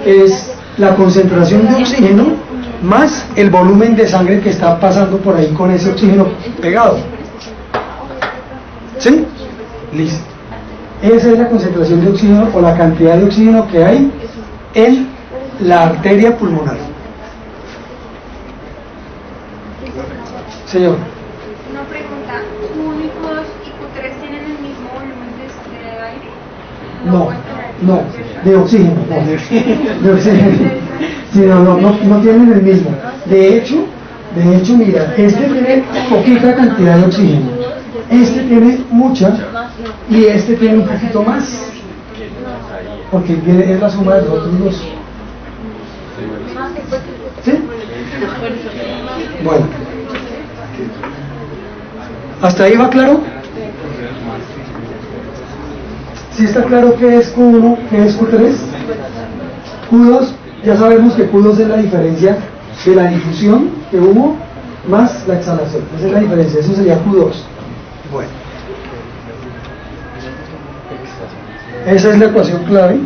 es la concentración de oxígeno más el volumen de sangre que está pasando por ahí con ese oxígeno pegado. ¿Sí? Listo. Esa es la concentración de oxígeno o la cantidad de oxígeno que hay en la arteria pulmonar. Señor. Una pregunta, ¿Q1 y Q2 y Q3 tienen el mismo volumen de aire? No, de oxígeno, no, de oxígeno. Sí, no tienen el mismo. De hecho, mira, este tiene poquita cantidad de oxígeno, este tiene mucha y este tiene un poquito más. porque es la suma de los otros dos. ¿Sí? Bueno. ¿Hasta ahí va claro? ¿Sí está claro qué es Q1, qué es Q3? Q2, ya sabemos que Q2 es la diferencia de la difusión que hubo más la exhalación. Esa es la diferencia, eso sería Q2. Bueno. Esa es la ecuación clave.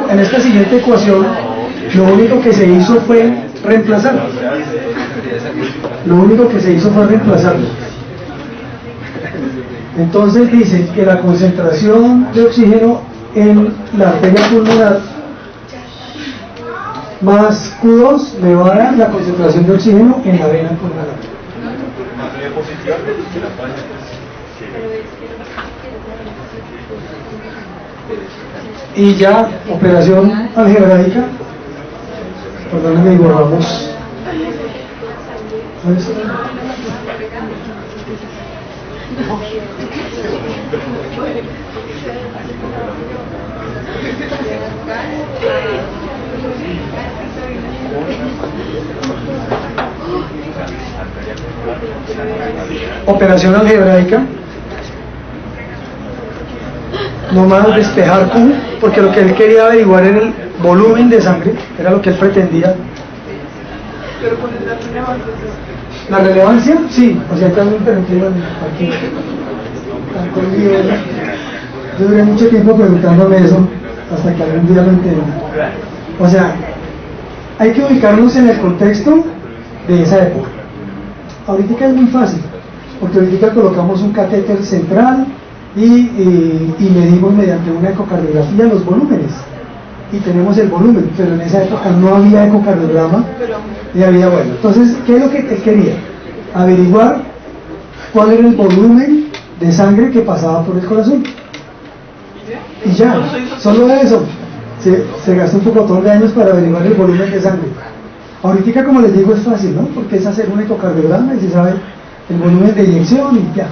En esta siguiente ecuación, lo único que se hizo fue reemplazar. Lo único que se hizo fue reemplazarlo. Entonces dice que la concentración de oxígeno en la arteria pulmonar más Q2 me va a dar la concentración de oxígeno en la vena pulmonar. Y ya, operación algebraica, perdónenme, borramos. Operación algebraica, nomás despejar Q, porque lo que él quería averiguar era el volumen de sangre, era lo que él pretendía. ¿La relevancia? Sí, o sea, también, pero que bueno, aquí, tanto lío, yo duré mucho tiempo preguntándome eso, hasta que algún día lo entendí. O sea, hay que ubicarnos en el contexto de esa época. Ahorita es muy fácil, porque ahorita colocamos un catéter central y medimos mediante una ecocardiografía los volúmenes y tenemos el volumen, pero en esa época no había ecocardiograma y había, bueno, entonces, ¿qué es lo que él quería? Averiguar cuál era el volumen de sangre que pasaba por el corazón. Y ya, solo eso. Se gastó un pocotón de años para averiguar el volumen de sangre. Ahorita, como les digo, es fácil, ¿no? Porque es hacer un ecocardiograma y se sabe el volumen de inyección y ya.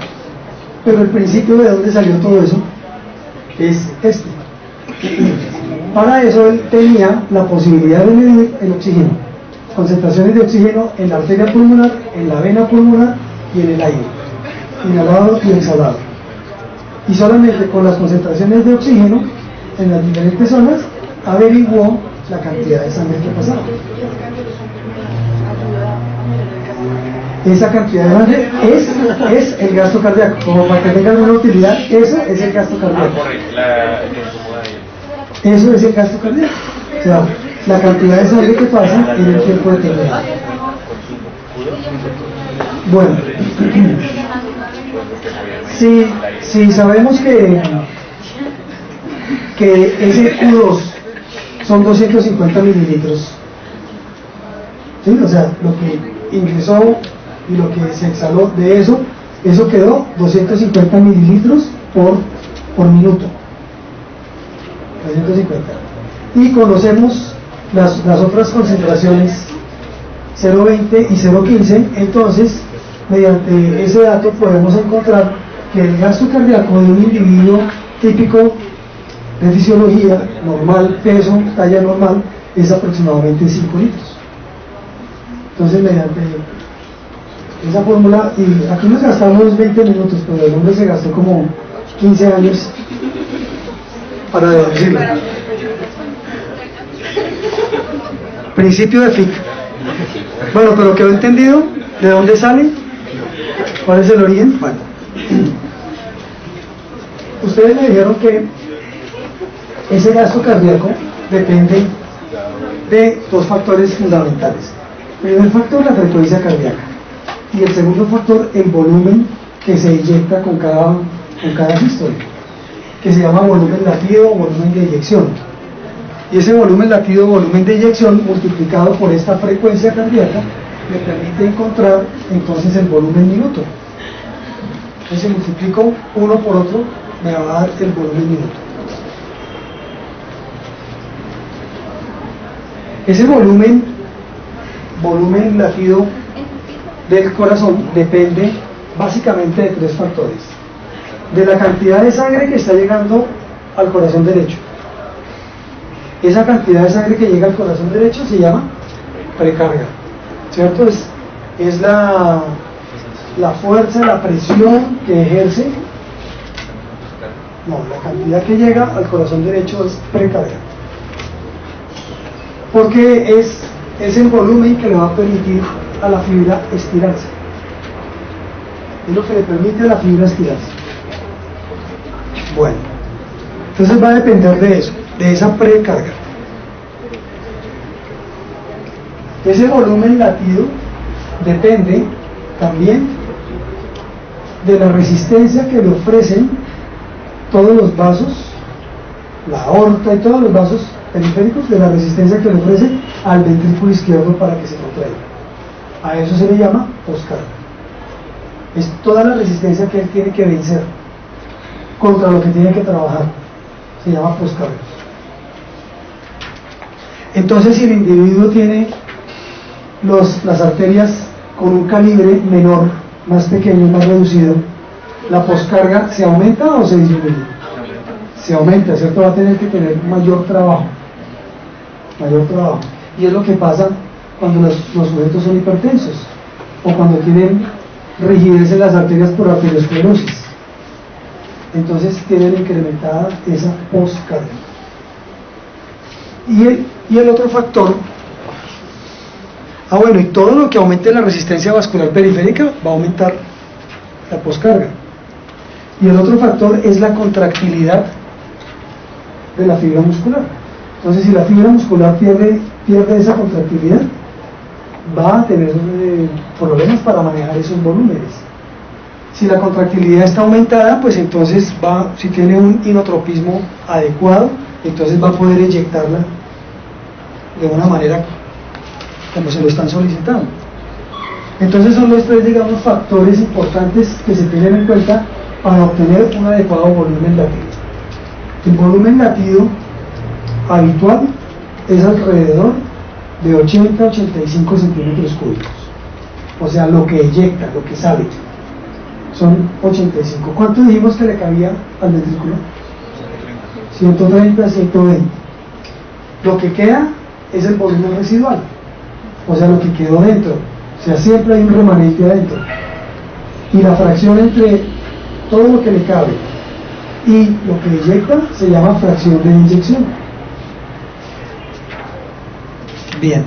Pero el principio de dónde salió todo eso es este. Para eso él tenía la posibilidad de medir el oxígeno, concentraciones de oxígeno en la arteria pulmonar, en la vena pulmonar y en el aire, inhalado y exhalado. Y solamente con las concentraciones de oxígeno en las diferentes zonas averiguó la cantidad de sangre que pasaba. Esa cantidad de sangre es el gasto cardíaco. Como para que tengan una utilidad, eso es el gasto cardíaco. Eso es el gasto cardíaco. O sea, la cantidad de sangre que pasa en el tiempo determinado. Bueno, si sabemos que ese Q2 son 250 mililitros, ¿sí? O sea, lo que ingresó y lo que se exhaló de eso quedó 250 mililitros por minuto. 250. Y conocemos las otras concentraciones 0,20 y 0,15, entonces mediante ese dato podemos encontrar que el gasto cardíaco de un individuo típico de fisiología normal, peso, talla normal, es aproximadamente 5 litros. Entonces mediante esa fórmula, y aquí nos gastamos 20 minutos, pero el hombre se gastó como 15 años para deducirlo. Principio de Fick. Bueno, pero quedó entendido de dónde sale, cuál es el origen. Bueno, ustedes me dijeron que ese gasto cardíaco depende de dos factores fundamentales. El primer factor, la frecuencia cardíaca, y el segundo factor, el volumen que se inyecta con cada sístole, que se llama volumen latido o volumen de eyección. Y ese volumen latido o volumen de eyección multiplicado por esta frecuencia cardíaca me permite encontrar entonces el volumen minuto. Entonces si multiplico uno por otro me va a dar el volumen minuto. Ese volumen volumen latido del corazón depende básicamente de tres factores: de la cantidad de sangre que está llegando al corazón derecho. Esa cantidad de sangre que llega al corazón derecho se llama precarga, ¿cierto? Es la fuerza, la presión que ejerce. No, la cantidad que llega al corazón derecho es precarga, porque es el volumen que le va a permitir a la fibra estirarse. Es lo que le permite a la fibra estirarse. Bueno, entonces va a depender de eso, de esa precarga. Ese volumen latido depende también de la resistencia que le ofrecen todos los vasos, la aorta y todos los vasos periféricos, de la resistencia que le ofrecen al ventrículo izquierdo para que se contraiga. A eso se le llama poscarga. Es toda la resistencia que él tiene que vencer contra lo que tiene que trabajar. Se llama poscarga. Entonces, si el individuo tiene las arterias con un calibre menor, más pequeño, más reducido, ¿la poscarga se aumenta o se disminuye? Se aumenta, ¿cierto? Va a tener que tener mayor trabajo. Y es lo que pasa cuando los sujetos son hipertensos o cuando tienen rigidez en las arterias por arteriosclerosis. Entonces tienen incrementada esa poscarga. Y el otro factor, bueno, y todo lo que aumente la resistencia vascular periférica va a aumentar la poscarga. Y el otro factor es la contractilidad de la fibra muscular. Entonces, si la fibra muscular pierde esa contractilidad, va a tener problemas para manejar esos volúmenes. Si la contractilidad está aumentada, pues entonces si tiene un inotropismo adecuado, entonces va a poder eyectarla de una manera como se lo están solicitando. Entonces son los tres, digamos, factores importantes que se tienen en cuenta para obtener un adecuado volumen latido. El volumen latido habitual es alrededor de 80 a 85 centímetros cúbicos. O sea, lo que eyecta, lo que sale, son 85. ¿Cuánto dijimos que le cabía al ventrículo? 130 a 120. Lo que queda es el volumen residual, o sea, lo que quedó dentro. O sea, siempre hay un remanente adentro. Y la fracción entre todo lo que le cabe y lo que eyecta se llama fracción de inyección. Bien.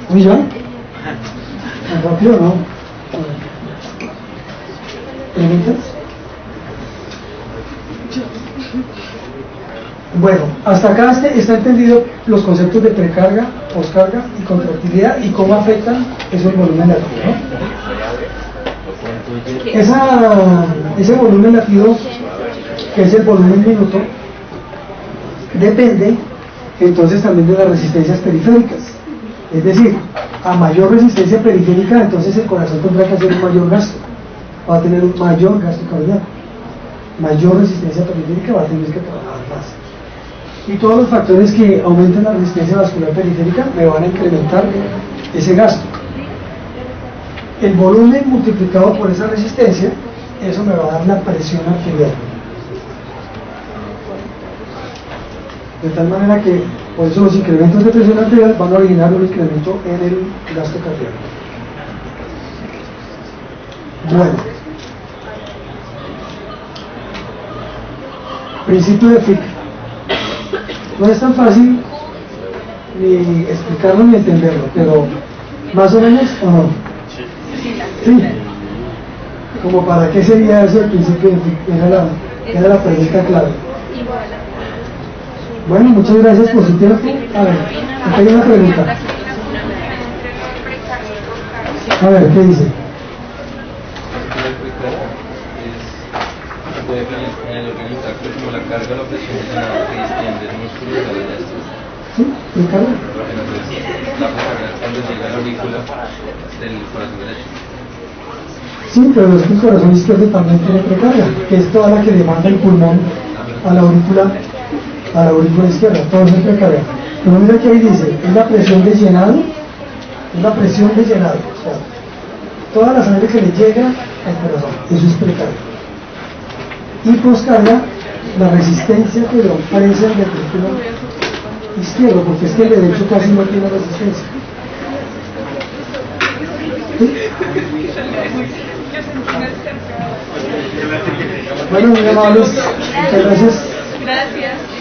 ¿Muy ya? ¿Más rápido o no? ¿Preguntas? Bueno, hasta acá está entendido los conceptos de precarga, poscarga y contractilidad y cómo afectan esos volúmenes latidos, ¿no? Ese volumen latido, que es el volumen minuto, depende entonces también de las resistencias periféricas. Es decir, a mayor resistencia periférica, entonces el corazón tendrá que hacer un mayor gasto, va a tener un mayor gasto cardíaco. Mayor resistencia periférica, va a tener que trabajar más. Y todos los factores que aumenten la resistencia vascular periférica me van a incrementar ese gasto. El volumen multiplicado por esa resistencia, eso me va a dar la presión arterial. De tal manera que, por eso los incrementos de presión arterial van a originar un incremento en el gasto cardíaco. Bueno. Principio de Fick. No es tan fácil ni explicarlo ni entenderlo, pero más o menos, ¿o no? Sí. Como para qué sería eso el principio de Fick, era la pregunta clave. Bueno, muchas gracias por su tiempo. A ver, aquí hay una pregunta. A ver, ¿qué dice? Como la carga, la presión es una que extiende el músculo de la vida. ¿Sí? ¿Me carga? La precarga cuando llega a la aurícula del corazón derecho. Sí, pero es que el corazón izquierdo también tiene precarga, que es toda la que le manda el pulmón a la aurícula izquierda, todo eso es precarga. Pero mira que ahí dice, es la presión de llenado, es la presión de llenado, o sea, toda la sangre que le llega al corazón, eso es precardia. Y poscardia, la resistencia que le ofrece el ventrículo izquierdo, porque es que el derecho casi no tiene resistencia. ¿Sí? Bueno, muy amables, muchas gracias. Gracias.